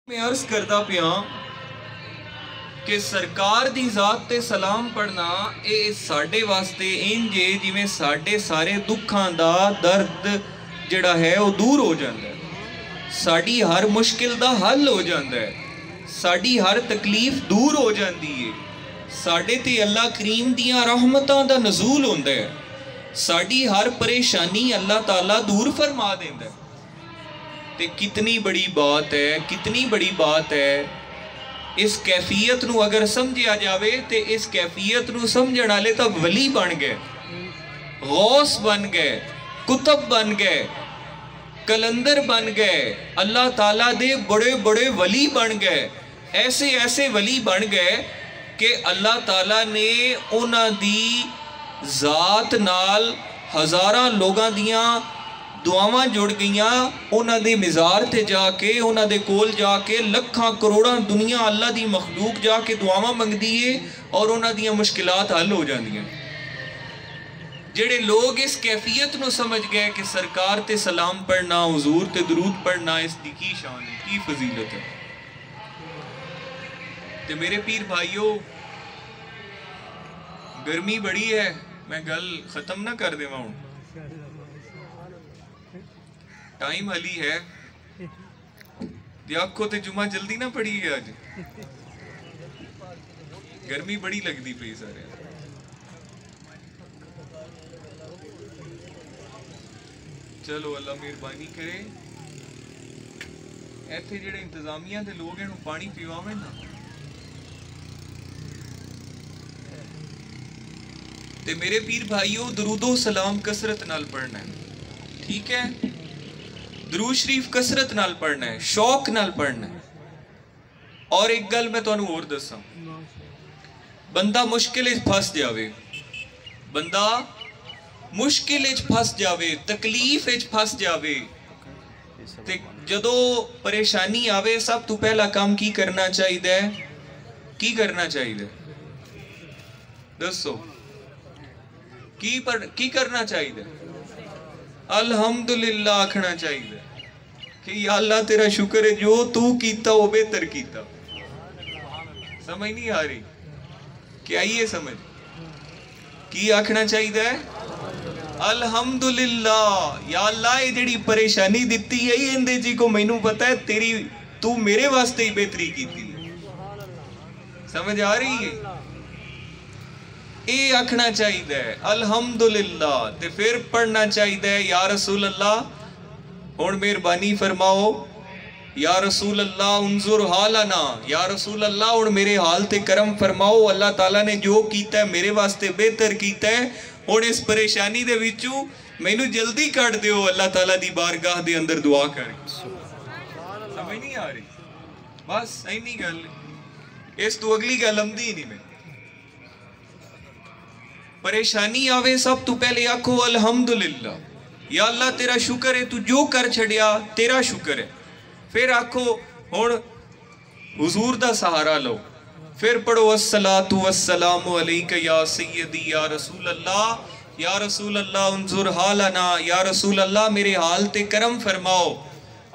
میں عرض کرتا پیا کہ سرکار دی ذات تے سلام پڑھنا اے ساڈے واسطے انج ہے جویں ساڈے سارے دکھاں دا درد جڑا ہے وہ دور ہو جاندا ہے، ساڈی ہر مشکل دا حل ہو جاندا ہے، ساڈی ہر تکلیف دور ہو جاندی ہے، ساڈے تے اللہ کریم دیاں رحمتاں دا نزول ہوندا ہے، ساڈی ہر پریشانی اللہ تعالیٰ دور فرما دیندا ہے۔ تے کتنی بڑی بات ہے اس کیفیت نو اگر سمجھیا جاوے تے اس کیفیت نو سمجھن والے تا ولی بن گئے، غوث بن گئے، کتب بن گئے، کلندر بن گئے، اللہ تعالیٰ دے بڑے بڑے ولی بن گئے، ایسے ولی بن گئے کہ اللہ تعالیٰ نے انہاں دی ذات نال ہزاراں لوگاں دیاں دعاواں جڑ گئیاں، انہاں دے مزار تے جا کے، انہاں دے کول جا کے لکھاں کروڑاں دنیا اللہ دی مخلوق جا کے دعاواں منگ دیئے اور انہاں دیاں مشکلات حل ہو جاندیاں۔ جڑے لوگ اس کیفیت نو سمجھ گئے کہ سرکار تے سلام پڑھنا، حضور تے درود پڑھنا اس دی کی شان ہے، کی فضیلت ہے۔ تے میرے پیر بھائیو، گرمی بڑی ہے، میں گل ختم نہ کر دیواں ہوں، ٹائم علی ہے، دیاکھو تے جمعہ جلدی نہ پڑی ہے آج، گرمی بڑی لگ دی پئی سارے۔ چلو اللہ مہربانی کرے، ایتھے جڑے انتظامیہ دے لوگ ہیں پانی پیواویں نا، تے میرے پیر بھائیو درود و سلام کثرت نال پڑھنا ہے، ٹھیک ہے؟ درود شریف کثرت نال پڑھنا ہے، شوق نال پڑھنا ہے۔ اور ایک گل میں تانوں اور دساں، بندہ مشکل وچ پھس جاوے، بندہ مشکل وچ پھس جاوے، تکلیف وچ پھس جاوے، تے جدو پریشانی آوے سب تو پہلا کام کی کرنا چاہیے؟ کی کرنا چاہیے؟ دسو کی کرنا چاہیے؟ الحمدللہ آکھنا چاہیے کہ یا اللہ تیرا شکر ہے جو تو کیتا وہ بہتر کیتا۔ سمجھ نہیں آ رہی؟ کیا یہ سمجھ؟ کی آکھنا چاہیے؟ الحمدللہ، یا اللہ یہ جڑی پریشانی دیتی ہے یہ اندے جی کو مینوں پتہ ہے تو میرے واسطے ہی بہتری کیتی ہے۔ سمجھ آ رہی ہے؟ اے آکھنا چاہیے الحمدللہ، تے پھر پڑھنا چاہیے یا رسول اللہ ہن مہربانی فرماؤ، یا رسول اللہ انظر حالنا، یا رسول اللہ ہن میرے حال تے کرم فرماؤ، اللہ تعالیٰ نے جو کیتا ہے میرے واسطے بہتر کیتا ہے، ہن اس پریشانی دے وچوں مینوں جلدی کٹ دیو اللہ تعالیٰ دی بارگاہ دے اندر دعا کر۔ سمجھ نہیں آ رہی؟ بس اینی گل، اس تو اگلی گل آمدی نہیں میں۔ پریشانی آوے سب تو پہلے آکھو الحمدللہ، یا اللہ تیرا شکر ہے تو جو کر چھڑیا تیرا شکر ہے۔ پھر آکھو ہن حضور دا سہارا لو، پھر پڑھو الصلاۃ والسلام علیک یا سیدی یا رسول اللہ، یا رسول اللہ انظر حالنا، یا رسول اللہ میرے حال تے کرم فرماؤ،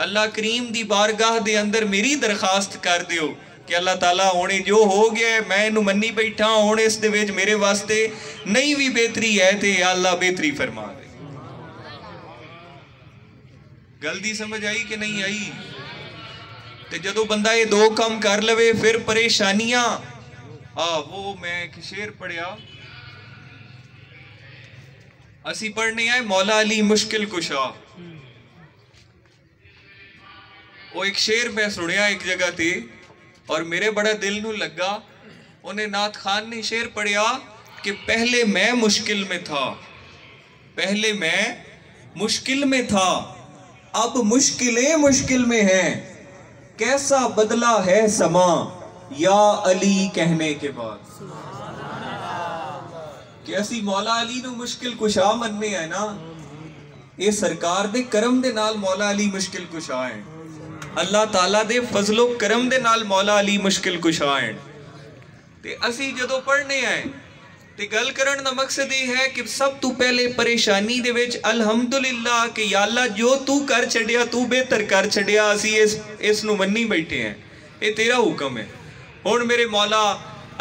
اللہ کریم دی بارگاہ دے اندر میری درخواست کر دیو کہ اللہ تعالیٰ ہونے جو ہو گیا ہے میں انہوں منی بیٹھا ہونے اس دے ویج میرے واسطے نہیں بھی بہتری ہے تے یا اللہ بہتری فرما دے۔ گل دی سمجھ آئی کہ نہیں آئی؟ تے جدو بندہ یہ دو کام کر لوے پھر پریشانیاں وہ میں ایک شعر پڑھیا، اسی پڑھنے آئے مولا علی مشکل کشا، وہ ایک شعر میں سنیا ایک جگہ تھی اور میرے بڑا دل نو لگا، انہیں نعت خان نے شعر پڑھیا کہ پہلے میں مشکل میں تھا، پہلے میں مشکل میں تھا، اب مشکلیں مشکل میں ہیں، کیسا بدلا ہے سما یا علی کہنے کے بعد۔ کہ اسی مولا علی نو مشکل کشا مننے ہیں نا، یہ سرکار دے کرم دے نال مولا علی مشکل کشا ہیں، اللہ تعالیٰ دے فضل و کرم دے نال مولا علی مشکل کشا ہیں۔ تے اسی جدو پڑھنے ہیں ਤੇ ਗੱਲ ਕਰਨ ਦਾ ਮਕਸਦ ਇਹ ਹੈ ਕਿ ਸਭ ਤੋਂ ਪਹਿਲੇ ਪਰੇਸ਼ਾਨੀ ਦੇ ਵਿੱਚ ਅਲਹਮਦੁਲਿਲਾ ਕਿ ਯਾ ਅੱਲਾ ਜੋ ਤੂੰ ਕਰ ਛੱਡਿਆ ਤੂੰ ਬਿਹਤਰ ਕਰ ਛੱਡਿਆ, ਅਸੀਂ ਇਸ ਨੂੰ ਮੰਨੀ ਬੈਠੇ ਹਾਂ, ਇਹ ਤੇਰਾ ਹੁਕਮ ਹੈ। ਹੁਣ ਮੇਰੇ ਮੌਲਾ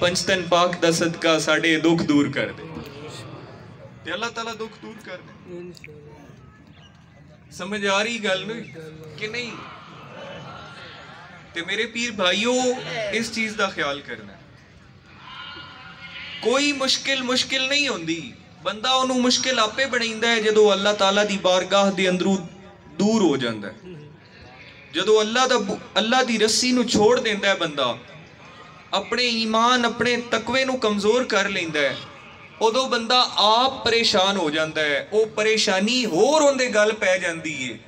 ਪੰਜਤਨ ਪਾਕ ਦਾ ਸਦਕਾ ਸਾਡੇ ਦੁੱਖ ਦੂਰ ਕਰ ਦੇ ਤੇ ਅੱਲਾਹ ਤਾਲਾ ਦੁੱਖ ਦੂਰ ਕਰ ਦੇ। ਸਮਝ ਆ ਰਹੀ ਗੱਲ ਨੂੰ ਕਿ ਨਹੀਂ? ਤੇ ਮੇਰੇ ਪੀਰ ਭਾਈਓ ਇਸ ਚੀਜ਼ ਦਾ ਖਿਆਲ ਕਰਨਾ, ਕੋਈ ਮੁਸ਼ਕਿਲ ਨਹੀਂ ਹੁੰਦੀ, ਬੰਦਾ ਉਹਨੂੰ ਮੁਸ਼ਕਿਲ ਆਪੇ ਬਣਾਉਂਦਾ ਹੈ ਜਦੋਂ ਅੱਲਾਹ ਤਾਲਾ ਦੀ ਬਾਰਗਾਹ ਦੇ ਅੰਦਰੋਂ ਦੂਰ ਹੋ ਜਾਂਦਾ ਹੈ। ਜਦੋਂ ਅੱਲਾਹ ਦੀ ਰੱਸੀ ਨੂੰ ਛੋੜ ਦਿੰਦਾ ਹੈ ਬੰਦਾ, ਆਪਣੇ ਈਮਾਨ ਆਪਣੇ ਤਕਵੇ ਨੂੰ ਕਮਜ਼ੋਰ ਕਰ ਲੈਂਦਾ ਹੈ, ਉਦੋਂ ਬੰਦਾ ਆਪ ਪਰੇਸ਼ਾਨ ਹੋ ਜਾਂਦਾ ਹੈ। ਉਹ ਪਰੇਸ਼ਾਨੀ ਹੋਰ ਉਹਦੇ ਗੱਲ ਪੈ ਜਾਂਦੀ ਹੈ।